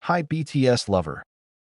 Hi BTS lover.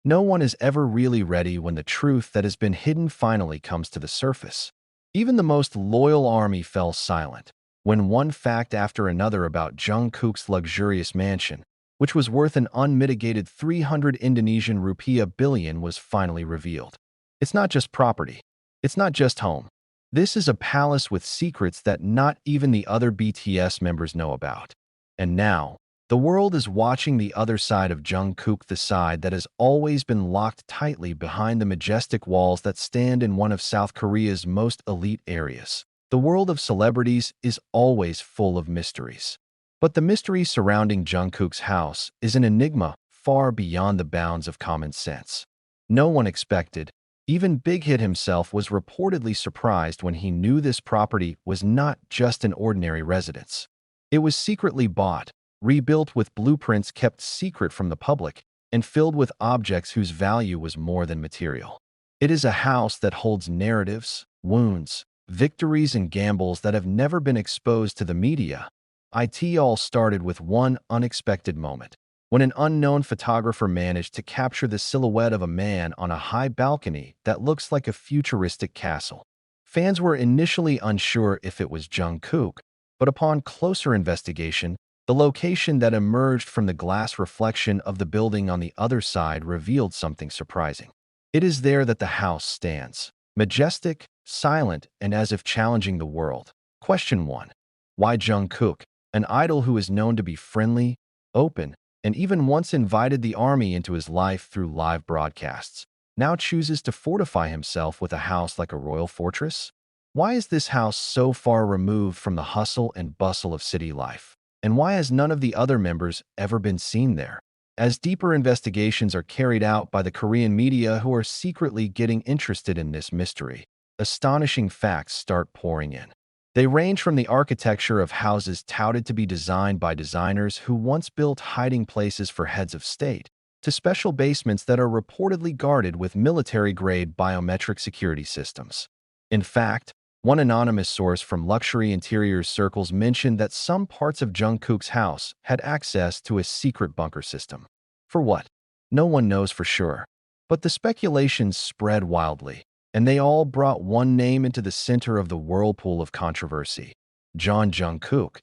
No one is ever really ready when the truth that has been hidden finally comes to the surface. Even the most loyal army fell silent when one fact after another about Jungkook's luxurious mansion, which was worth an unmitigated 300 Indonesian rupiah billion, was finally revealed. It's not just property. It's not just home. This is a palace with secrets that not even the other BTS members know about. And now, the world is watching the other side of Jungkook, the side that has always been locked tightly behind the majestic walls that stand in one of South Korea's most elite areas. The world of celebrities is always full of mysteries. But the mystery surrounding Jungkook's house is an enigma far beyond the bounds of common sense. No one expected, even Big Hit himself was reportedly surprised when he knew this property was not just an ordinary residence. It was secretly bought, rebuilt with blueprints kept secret from the public, and filled with objects whose value was more than material. It is a house that holds narratives, wounds, victories, and gambles that have never been exposed to the media. It all started with one unexpected moment, when an unknown photographer managed to capture the silhouette of a man on a high balcony that looks like a futuristic castle. Fans were initially unsure if it was Jungkook, but upon closer investigation, the location that emerged from the glass reflection of the building on the other side revealed something surprising. It is there that the house stands, majestic, silent, and as if challenging the world. Question 1. Why Jungkook, an idol who is known to be friendly, open, and even once invited the army into his life through live broadcasts, now chooses to fortify himself with a house like a royal fortress? Why is this house so far removed from the hustle and bustle of city life? And why has none of the other members ever been seen there? As deeper investigations are carried out by the Korean media who are secretly getting interested in this mystery, astonishing facts start pouring in. They range from the architecture of houses touted to be designed by designers who once built hiding places for heads of state, to special basements that are reportedly guarded with military-grade biometric security systems. In fact, one anonymous source from luxury interiors circles mentioned that some parts of Jungkook's house had access to a secret bunker system. For what? No one knows for sure. But the speculations spread wildly, and they all brought one name into the center of the whirlpool of controversy: Jungkook.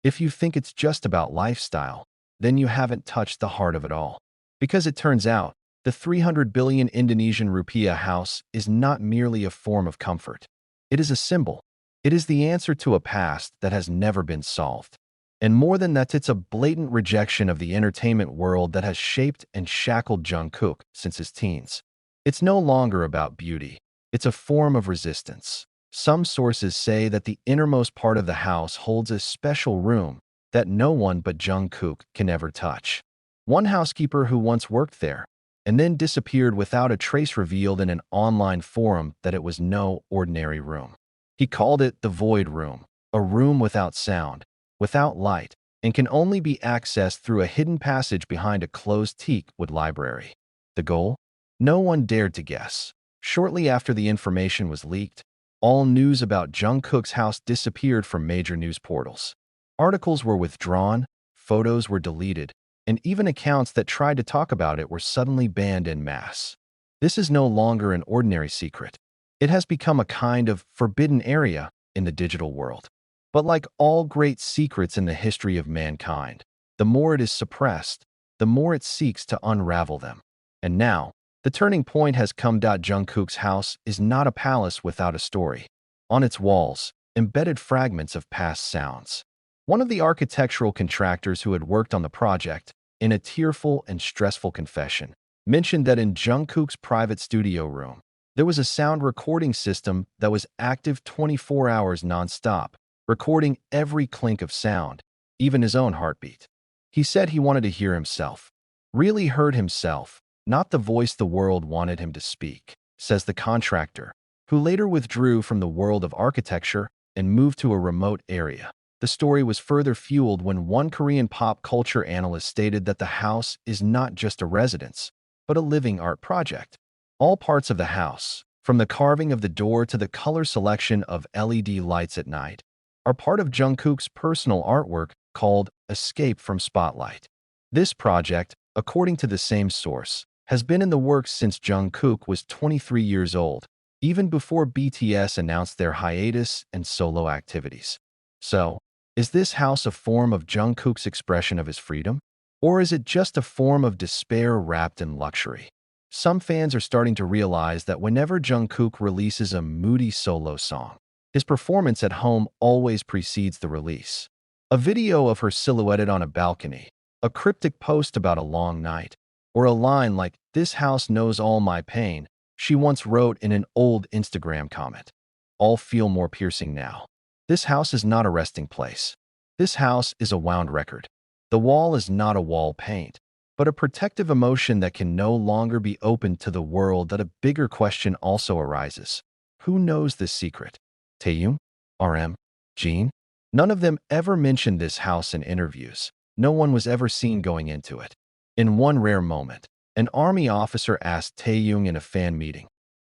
If you think it's just about lifestyle, then you haven't touched the heart of it all. Because it turns out, the 300 billion Indonesian rupiah house is not merely a form of comfort. It is a symbol. It is the answer to a past that has never been solved. And more than that, it's a blatant rejection of the entertainment world that has shaped and shackled Jungkook since his teens. It's no longer about beauty. It's a form of resistance. Some sources say that the innermost part of the house holds a special room that no one but Jungkook can ever touch. One housekeeper who once worked there and then disappeared without a trace revealed in an online forum that it was no ordinary room. He called it the Void Room, a room without sound, without light, and can only be accessed through a hidden passage behind a closed teak wood library. The goal? No one dared to guess. Shortly after the information was leaked, all news about Jungkook's house disappeared from major news portals. Articles were withdrawn, photos were deleted, and even accounts that tried to talk about it were suddenly banned en masse. This is no longer an ordinary secret. It has become a kind of forbidden area in the digital world. But like all great secrets in the history of mankind, the more it is suppressed, the more it seeks to unravel them. And now, the turning point has come. Jungkook's house is not a palace without a story. On its walls, embedded fragments of past sounds. One of the architectural contractors who had worked on the project, in a tearful and stressful confession, mentioned that in Jungkook's private studio room, there was a sound recording system that was active 24 hours non-stop, recording every clink of sound, even his own heartbeat. He said he wanted to hear himself, really heard himself, not the voice the world wanted him to speak, says the contractor, who later withdrew from the world of architecture and moved to a remote area. The story was further fueled when one Korean pop culture analyst stated that the house is not just a residence, but a living art project. All parts of the house, from the carving of the door to the color selection of LED lights at night, are part of Jungkook's personal artwork called Escape from Spotlight. This project, according to the same source, has been in the works since Jungkook was 23 years old, even before BTS announced their hiatus and solo activities. So, is this house a form of Jungkook's expression of his freedom? Or is it just a form of despair wrapped in luxury? Some fans are starting to realize that whenever Jungkook releases a moody solo song, his performance at home always precedes the release. A video of her silhouetted on a balcony, a cryptic post about a long night, or a line like, "This house knows all my pain," she once wrote in an old Instagram comment, all feel more piercing now. This house is not a resting place. This house is a wound record. The wall is not a wall paint, but a protective emotion that can no longer be opened to the world. That a bigger question also arises. Who knows this secret? Taehyung? RM? Jin? None of them ever mentioned this house in interviews. No one was ever seen going into it. In one rare moment, an army officer asked Taehyung in a fan meeting,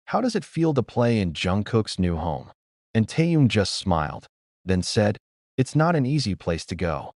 "How does it feel to play in Jungkook's new home?" And Taehyung just smiled, then said, "It's not an easy place to go."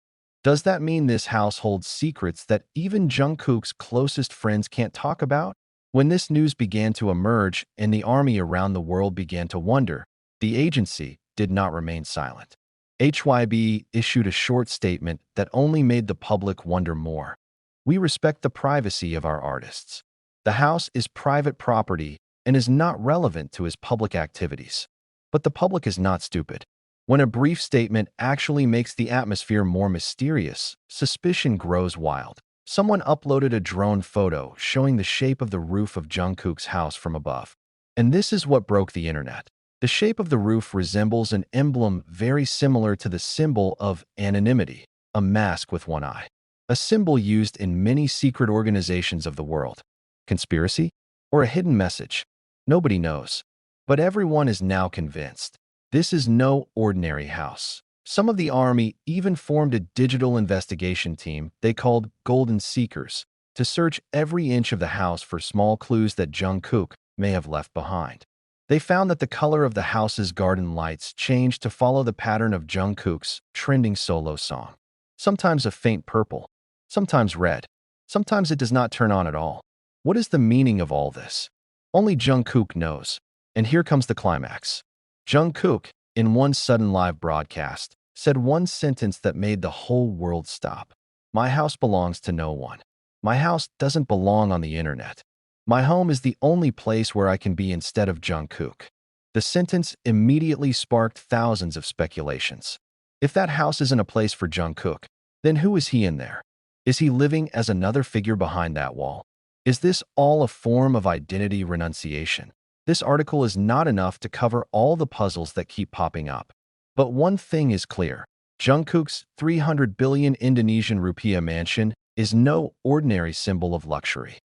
Does that mean this house holds secrets that even Jungkook's closest friends can't talk about? When this news began to emerge and the army around the world began to wonder, the agency did not remain silent. HYB issued a short statement that only made the public wonder more. "We respect the privacy of our artists. The house is private property and is not relevant to his public activities. But the public is not stupid." When a brief statement actually makes the atmosphere more mysterious, suspicion grows wild. Someone uploaded a drone photo showing the shape of the roof of Jungkook's house from above. And this is what broke the internet. The shape of the roof resembles an emblem very similar to the symbol of anonymity, a mask with one eye. A symbol used in many secret organizations of the world. Conspiracy? Or a hidden message? Nobody knows. But everyone is now convinced. This is no ordinary house. Some of the army even formed a digital investigation team they called Golden Seekers to search every inch of the house for small clues that Jungkook may have left behind. They found that the color of the house's garden lights changed to follow the pattern of Jungkook's trending solo song. Sometimes a faint purple, sometimes red, sometimes it does not turn on at all. What is the meaning of all this? Only Jungkook knows. And here comes the climax. Jungkook, in one sudden live broadcast, said one sentence that made the whole world stop. "My house belongs to no one. My house doesn't belong on the internet. My home is the only place where I can be instead of Jungkook." The sentence immediately sparked thousands of speculations. If that house isn't a place for Jungkook, then who is he in there? Is he living as another figure behind that wall? Is this all a form of identity renunciation? This article is not enough to cover all the puzzles that keep popping up. But one thing is clear. Jungkook's 300 billion Indonesian rupiah mansion is no ordinary symbol of luxury.